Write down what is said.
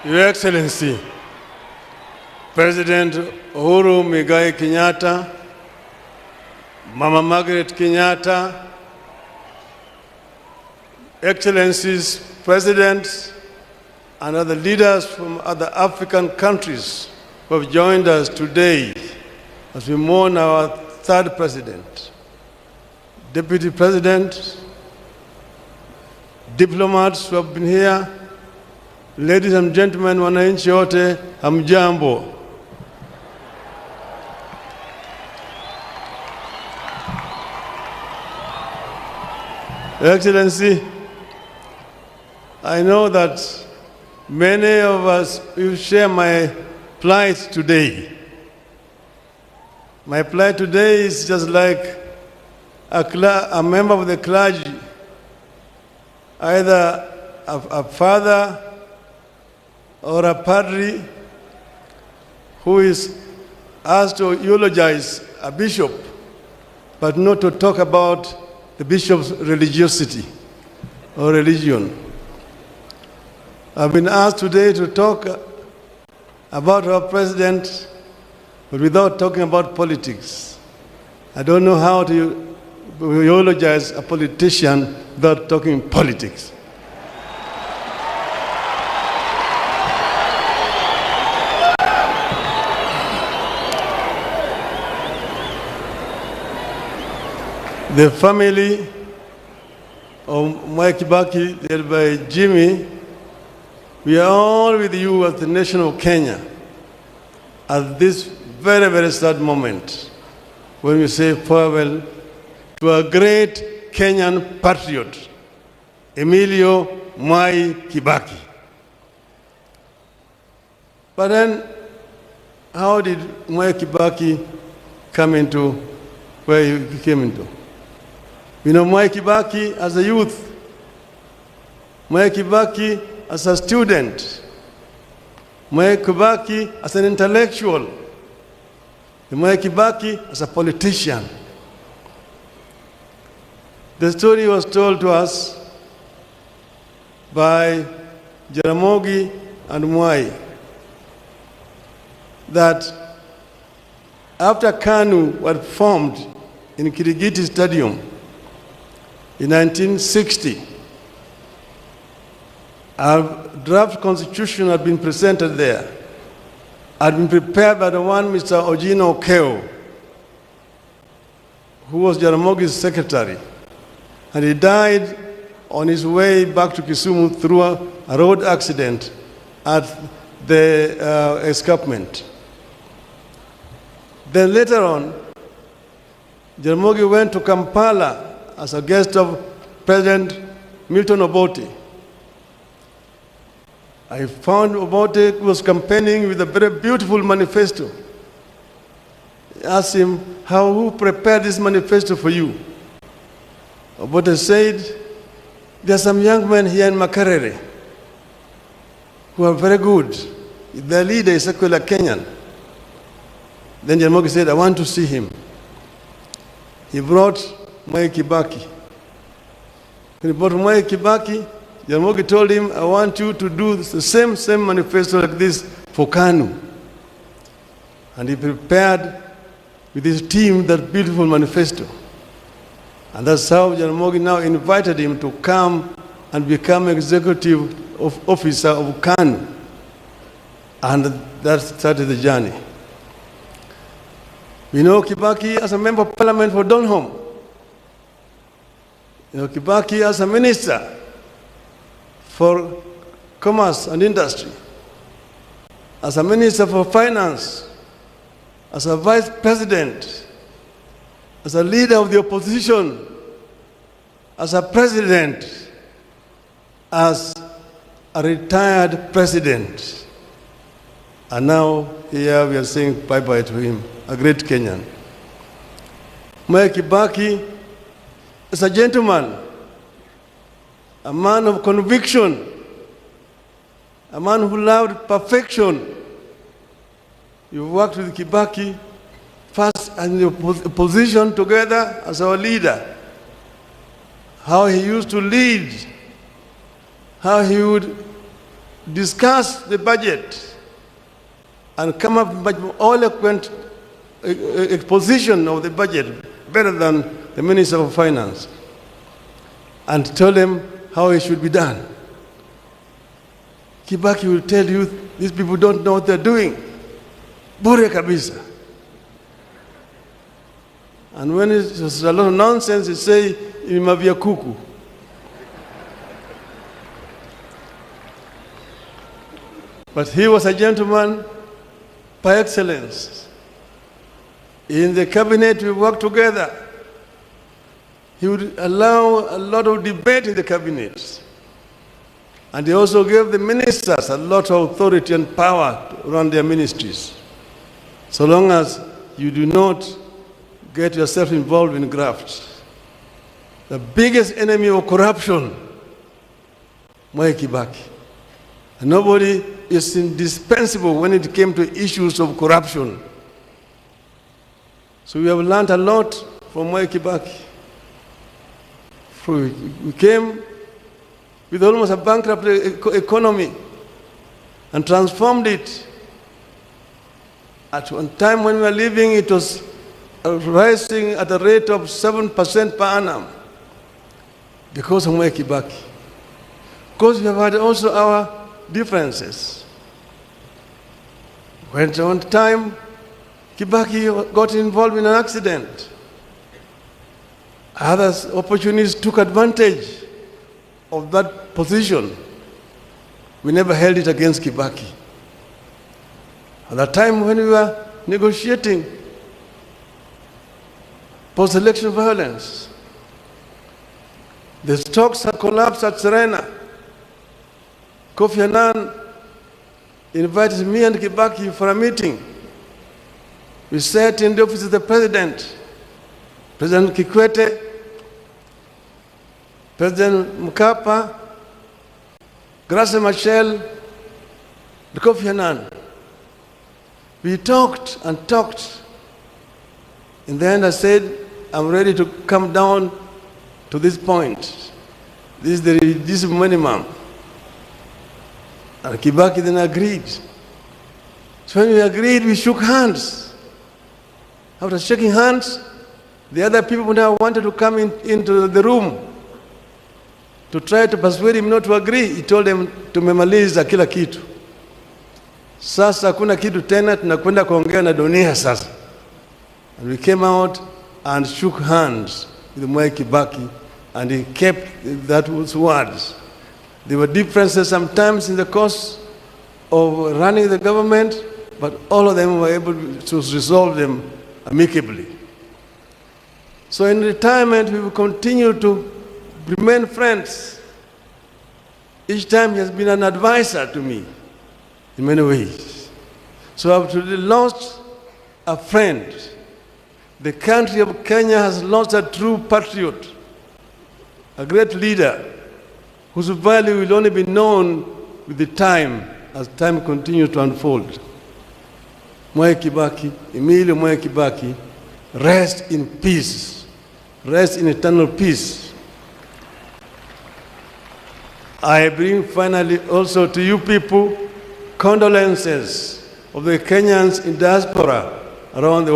Your Excellency, President Uhuru Muigai Kenyatta, Mama Margaret Kenyatta, Excellencies, Presidents, and other leaders from other African countries who have joined us today as we mourn our third President, Deputy President, diplomats who have been here, ladies and gentlemen, wananchi wote, hamjambo. Your Excellency, I know that many of us will share my plight today. My plight today is just like a member of the clergy, either a father or a padre who is asked to eulogize a bishop, but not to talk about the bishop's religiosity or religion. I've been asked today to talk about our president, but without talking about politics. I don't know how to eulogize a politician without talking politics. The family of Mwai Kibaki, led by Jimmy, we are all with you as the nation of Kenya at this very, very sad moment when we say farewell to a great Kenyan patriot, Emilio Mwai Kibaki. But then, how did Mwai Kibaki come into where he came into? You know, Mwai Kibaki as a youth, Mwai Kibaki as a student, Mwai Kibaki as an intellectual, Mwai Kibaki as a politician. The story was told to us by Jaramogi and Mwai that after KANU was formed in Kirigiti Stadium in 1960, a draft constitution had been presented there, had been prepared by the one Mr. Ojino Keo, who was Jaramogi's secretary. And he died on his way back to Kisumu through a road accident at the escarpment. Then later on, Jaramogi went to Kampala as a guest of President Milton Obote. I found Obote was campaigning with a very beautiful manifesto. I asked him, who prepared this manifesto for you? Obote said, there are some young men here in Makerere who are very good. Their leader is Secular Kenyan. Then Jaramogi said, I want to see him. He brought Mwai Kibaki. When he brought Mwai Kibaki, Jaramogi told him, I want you to do the same manifesto like this for KANU. And he prepared with his team that beautiful manifesto. And that's how Jaramogi now invited him to come and become executive officer of KANU. And that started the journey. We know Kibaki as a member of parliament for Donholm. You know Kibaki as a minister for commerce and industry, as a minister for finance, as a vice president, as a leader of the opposition, as a president, as a retired president. And now here we are saying bye-bye to him, a great Kenyan. Mwai Kibaki is a gentleman, a man of conviction, a man who loved perfection. You worked with Kibaki first in the opposition together as our leader. How he used to lead, how he would discuss the budget and come up with much more eloquent exposition of the budget, better than the Minister of Finance, and tell them how it should be done. Kibaki will tell you, these people don't know what they're doing. Bure kabisa. And when it was a lot of nonsense, he say, imavia kuku. But he was a gentleman by excellence. In the cabinet, we worked together. He would allow a lot of debate in the cabinet. And he also gave the ministers a lot of authority and power to run their ministries, so long as you do not get yourself involved in graft. The biggest enemy of corruption, Mwai Kibaki. And nobody is indispensable when it came to issues of corruption. So we have learned a lot from Mwai Kibaki. We came with almost a bankrupt economy and transformed it. At one time when we were living, it was rising at a rate of 7% per annum because of Mwai Kibaki. Because we have had also our differences. When at one time, Kibaki got involved in an accident. Other opportunities took advantage of that position. We never held it against Kibaki. At that time when we were negotiating post-election violence, the stocks had collapsed at Serena. Kofi Annan invited me and Kibaki for a meeting. We sat in the office of the President, President Kikwete, President Mkapa, Grace Machel, and Kofi Annan. We talked and talked. In the end, I said, I'm ready to come down to this point. This is the reduced minimum. And Kibaki then agreed. So when we agreed, we shook hands. After shaking hands, the other people now wanted to come into the room to try to persuade him not to agree. He told them, tumemaliza kila kitu. Sasa hakuna kitu tena, tunakwenda kuongea na dunia sasa. And we came out and shook hands with Mwai Kibaki, and he kept those words. There were differences sometimes in the course of running the government, but all of them were able to resolve them amicably. So in retirement, we will continue to remain friends. Each time he has been an advisor to me in many ways. So I've truly lost a friend. The country of Kenya has lost a true patriot, a great leader whose value will only be known with the time as time continues to unfold. Mwai Kibaki, Emilio Mwai Kibaki, rest in peace, rest in eternal peace. I bring finally also to you people condolences of the Kenyans in diaspora around the world.